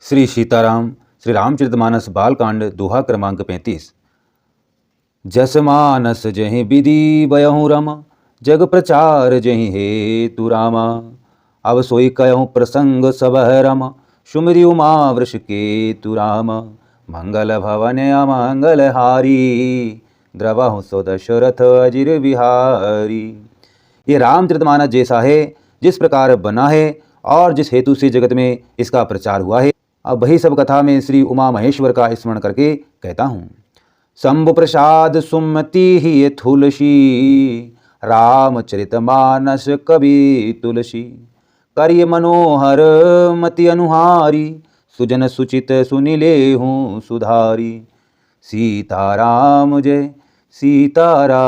श्री सीताराम श्री रामचरितमानस बालकांड दोहा क्रमांक 35। जस मानस जहि विधि बयहु रमा, जग प्रचार जहि हेतु रामा। अब सोई कहूँ प्रसंग सब रमा, सुमरि उमा वृष केतु रामा। मंगल भवन अमंगल हारी, द्रवहु सो दशरथ अजिर बिहारी। ये रामचरितमानस जैसा है, जिस प्रकार बना है और जिस हेतु से जगत में इसका प्रचार हुआ है, अब वही सब कथा में श्री उमा महेश्वर का स्मरण करके कहता हूँ। शंभु प्रसाद सुमति ही तुलसी, रामचरितमानस कवि तुलसी। करिय मनोहर मति अनुहारी, सुजन सुचित सुनिलेहु सुधारी। सीताराम जय सीताराम।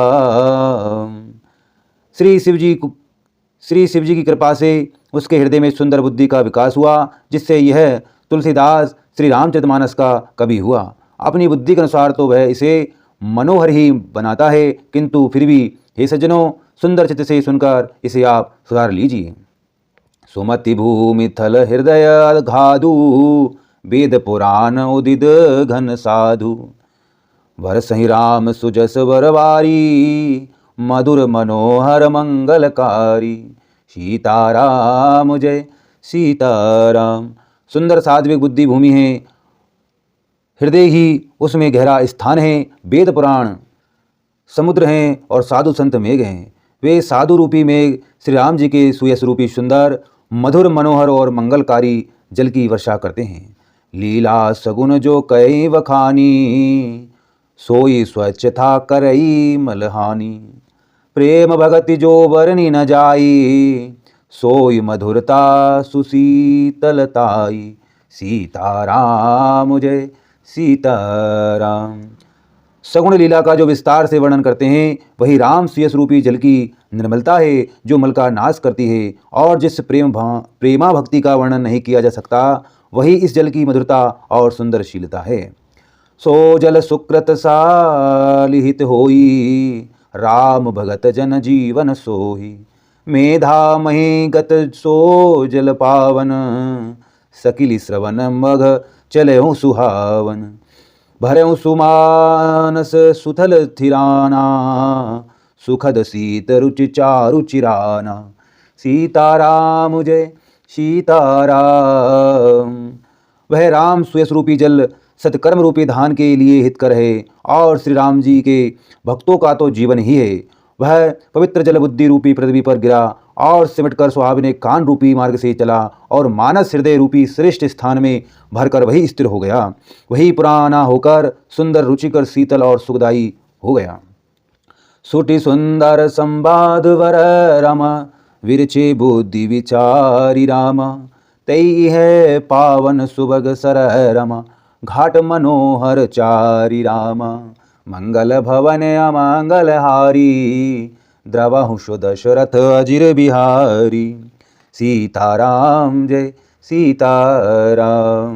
श्री शिव जी की कृपा से उसके हृदय में सुंदर बुद्धि का विकास हुआ, जिससे यह तुलसीदास श्री रामचरितमानस का कवि हुआ। अपनी बुद्धि के अनुसार तो वह इसे मनोहर ही बनाता है, किंतु फिर भी हे सज्जनों, सुंदर चित्त से सुनकर इसे आप सुधार लीजिए। सुमति भूमि थल हृदय घाधु, वेद पुराण उदित घन साधु। वर सही राम सुजस वरवारी, मधुर मनोहर मंगलकारी। सीताराम जय सीताराम। सुंदर सात्विक बुद्धि भूमि है, हृदय ही उसमें गहरा स्थान है। वेद पुराण समुद्र हैं और साधु संत मेघ हैं। वे साधु रूपी मेघ श्री राम जी के सुयस रूपी सुंदर मधुर मनोहर और मंगलकारी जल की वर्षा करते हैं। लीला सगुन जो कई वखानी, सोई स्वच्छता करई मलहानी। प्रेम भगति जो बरनी न जाई, सोई मधुरता सुशीतलताई। सीताराम जय सीताराम। सगुण लीला का जो विस्तार से वर्णन करते हैं, वही राम सुयस रूपी जल की निर्मलता है, जो मल का नाश करती है। और जिस प्रेमा भक्ति का वर्णन नहीं किया जा सकता, वही इस जल की मधुरता और सुंदरशीलता है। सो जल सुकृत सालिहित होई, राम भगत जन जीवन सोही। मेधा मही गत सो जल पावन, सकिली श्रवण मघ चलहु सुहावन। भरहु सुमानस सुथल थिराना, सुखद शीत रुचि चारु चिराना। सीताराम जय सीताराम। वह राम सुयस रूपी जल सत्कर्म रूपी धान के लिए हितकर है, और श्री राम जी के भक्तों का तो जीवन ही है। वह पवित्र जल बुद्धि रूपी पृथ्वी पर गिरा और सिमटकर सुहावने कान रूपी मार्ग से चला, और मानस हृदय रूपी श्रेष्ठ स्थान में भरकर वही स्थिर हो गया। वही पुराना होकर सुंदर रुचिकर शीतल और सुखदायी हो गया। सुटि सुंदर संवाद वर रामा, विरचे बुद्धि विचारी रामा। तई है पावन सुभग सर रमा, घाट मनोहर चारी रामा। मंगल भवन अमंगल हारी, द्रवहु सो दशरथ अजिर बिहारी। सीताराम जय सीताराम।